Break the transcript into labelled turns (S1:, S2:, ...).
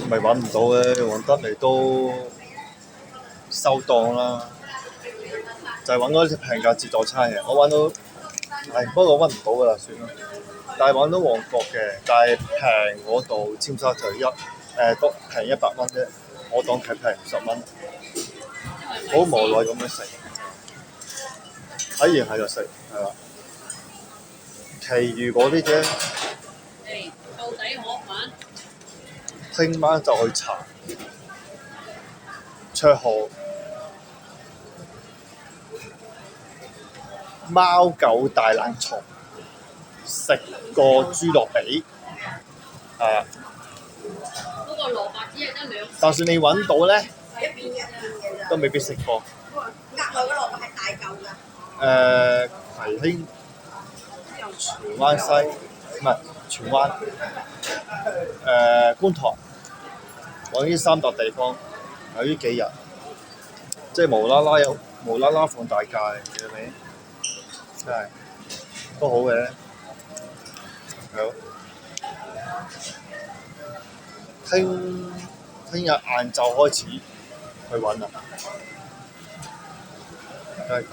S1: 咪揾唔到嘅，揾得嚟都收檔啦。就係揾到一隻平價自助餐嘅，我揾到，不過我揾唔到噶啦，算啦。但係揾到旺角嘅，但係平嗰度尖沙咀都平100蚊啫，我當佢平50蚊，好無奈咁樣食，睇完係就食，係啦。其餘嗰啲啫，
S2: 到底可粉。
S1: 聽晚就去查卓號貓狗大冷蟲，食個豬落髀，係啊。
S2: 嗰個蘿蔔只係得2。
S1: 就算你揾到咧，
S3: 一邊嘅咋。
S1: 都未必食過。
S3: 額外嘅蘿蔔係大嚿㗎。
S1: 葵興荃灣西，唔係荃灣，觀塘，我呢3笪地方有呢幾日，即係無啦啦放大假，你明唔明？真係都好嘅，係咯。聽日晏晝開始去揾啦，真係咁。